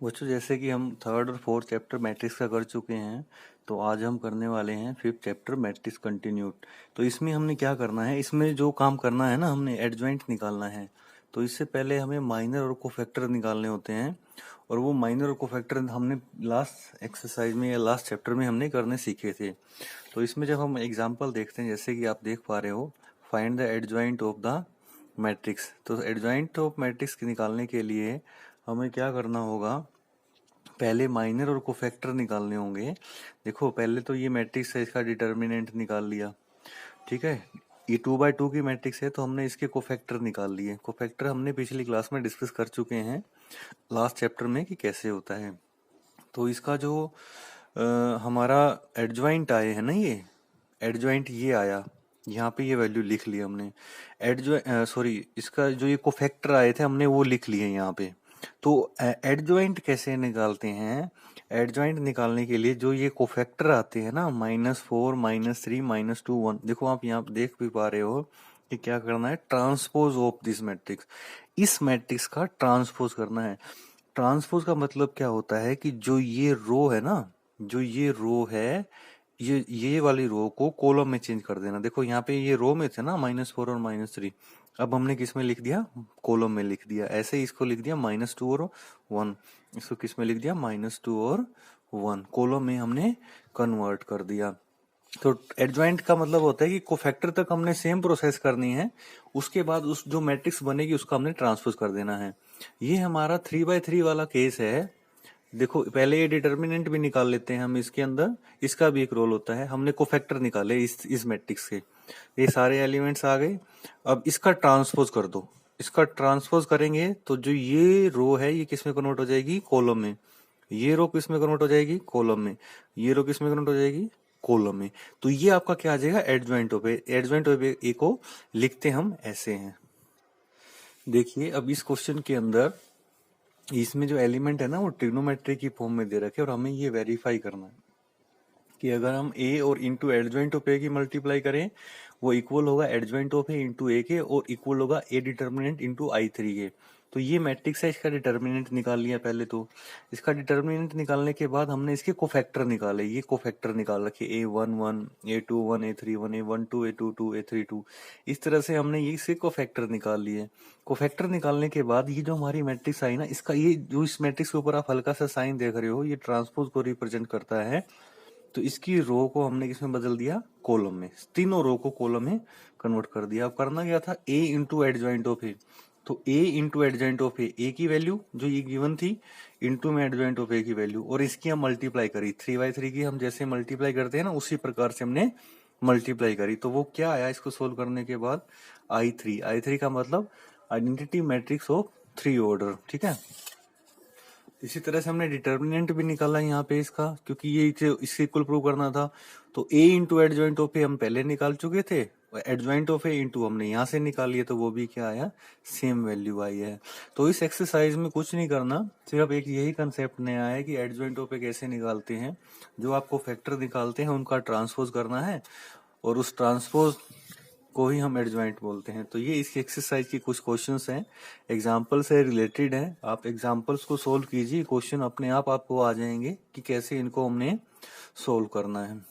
बच्चों जैसे कि हम थर्ड और फोर्थ चैप्टर मैट्रिक्स का कर चुके हैं, तो आज हम करने वाले हैं फिफ्थ चैप्टर मैट्रिक्स कंटिन्यूड। तो इसमें हमने क्या करना है, इसमें जो काम करना है ना, हमने एडजॉइंट निकालना है। तो इससे पहले हमें माइनर और कोफैक्टर निकालने होते हैं, और वो माइनर और कोफैक्टर हमने लास्ट एक्सरसाइज में या लास्ट चैप्टर में हमने करने सीखे थे। तो इसमें जब हम एग्जाम्पल देखते हैं, जैसे कि आप देख पा रहे हो, find the adjoint of the matrix. तो एडजॉइंट ऑफ मैट्रिक्स निकालने के लिए हमें क्या करना होगा, पहले माइनर और कोफैक्टर निकालने होंगे। देखो पहले तो ये मैट्रिक्स है, इसका डिटर्मिनेंट निकाल लिया, ठीक है। ये 2x2 की मैट्रिक्स है, तो हमने इसके कोफैक्टर निकाल लिए। कोफैक्टर हमने पिछली क्लास में डिस्कस कर चुके हैं लास्ट चैप्टर में कि कैसे होता है। तो इसका जो हमारा एडजॉइंट आए है ना, ये एडजॉइंट ये आया, यहाँ पे ये वैल्यू लिख ली हमने। इसका जो ये कोफैक्टर आए थे हमने वो लिख लिए यहाँ पे। तो एडजॉइंट कैसे निकालते हैं? एडजॉइंट निकालने के लिए जो ये कोफैक्टर आते हैं ना, -4 -3 -2 1, देखो आप यहाँ देख भी पा रहे हो कि क्या करना है, ट्रांसपोज ऑफ दिस मैट्रिक्स। इस मैट्रिक्स का ट्रांसपोज करना है। ट्रांसपोज का मतलब क्या होता है कि जो ये रो है ना, जो ये रो है, ये वाली रो को कॉलम में चेंज कर देना। देखो यहाँ पे ये रो में थे ना -4 और -3, अब हमने किस में लिख दिया, कॉलम में लिख दिया। ऐसे ही इसको लिख दिया -2 और 1, इसको किस में लिख दिया, -2 और 1, कॉलम में हमने कन्वर्ट कर दिया। तो एडजॉइंट का मतलब होता है कि कोफैक्टर तक हमने सेम प्रोसेस करनी है, उसके बाद उस जो मैट्रिक्स बनेगी उसका हमने ट्रांसपोज कर देना है। ये हमारा 3x3 वाला केस है। देखो पहले ये डिटर्मिनेंट भी निकाल लेते हैं हम इसके अंदर, इसका भी एक रोल होता है। हमने कोफैक्टर निकाले इस मैट्रिक्स के, ये सारे एलिमेंट्स आ गए। अब इसका ट्रांसपोज कर दो। इसका ट्रांसपोज करेंगे तो जो ये रो है ये किस में कन्वर्ट हो जाएगी, कॉलम में। ये रो किस में कन्वर्ट हो जाएगी, कॉलम में। ये रो किस में कन्वर्ट हो जाएगी, कॉलम में। तो ये आपका क्या आ जाएगा, adjoint of A. Adjoint of A को लिखते हम ऐसे हैं। देखिए अब इस क्वेश्चन के अंदर इसमें जो एलिमेंट है ना वो ट्रिग्नोमेट्री की फॉर्म में दे रखे, और हमें ये वेरीफाई करना है कि अगर हम ए और इंटू एडजॉइंट ऑफ ए की मल्टीप्लाई करें, वो इक्वल होगा एडजॉइंट ऑफ ए इंटू ए के, और इक्वल होगा ए डिटर्मिनेंट इंटू I3 के। तो ये मैट्रिक्स है, इसका डिटर्मिनेंट निकाल लिया पहले। तो इसका डिटर्मिनेंट निकालने के बाद हमने इसके कोफैक्टर निकाले। ये कोफैक्टर निकाल रखे, A11 A21 A31 A12 A22 A32। इस तरह से हमने ये इसके कोफैक्टर निकाल लिए। कोफैक्टर निकालने के बाद ये जो हमारी मैट्रिक्स आई ना, इसका ये जो इस मैट्रिक्स के ऊपर आप हल्का सा साइन देख रहे हो, ये ट्रांसपोज को रिप्रेजेंट करता है। तो इसकी रो को हमने किसमें बदल दिया, कॉलम में। तीनों रो को कॉलम में कन्वर्ट कर दिया। अब करना क्या था, ए इंटू एडजॉइंट ऑफ ए। तो ए इंटू एडजॉइंट ऑफ ए की वैल्यू जो ये गिवन थी, इंटू में एडजॉइंट ऑफ ए की वैल्यू, और इसकी हम मल्टीप्लाई करी। 3x3 की हम जैसे मल्टीप्लाई करते हैं ना, उसी प्रकार से हमने मल्टीप्लाई करी। तो वो क्या आया, इसको सोल्व करने के बाद I3 का मतलब आइडेंटिटी मैट्रिक्स ऑफ 3 ऑर्डर, ठीक है। इसी तरह से हमने डिटर्मिनेंट भी निकाला यहाँ पे इसका, क्योंकि ये इसके इक्वल प्रूव करना था। तो ए इंटू एडजॉइंट ऑफ ए हम पहले निकाल चुके थे, एडजॉइंट ऑफ ए इंटू हमने यहाँ से निकाली है, तो वो भी क्या आया, सेम वैल्यू आई है। तो इस एक्सरसाइज में कुछ नहीं करना, सिर्फ एक यही कंसेप्ट नया है कि एडजॉइंट ऑफ ए कैसे निकालते हैं। जो आपको फैक्टर निकालते हैं उनका ट्रांसपोज करना है, और उस ट्रांसपोज को ही हम एडजॉइंट बोलते हैं। तो ये इस एक्सरसाइज की कुछ क्वेश्चंस हैं, एग्जाम्पल से रिलेटेड हैं। आप एग्जाम्पल्स को सोल्व कीजिए, क्वेश्चन अपने आप आपको आ जाएंगे कि कैसे इनको हमने सोल्व करना है।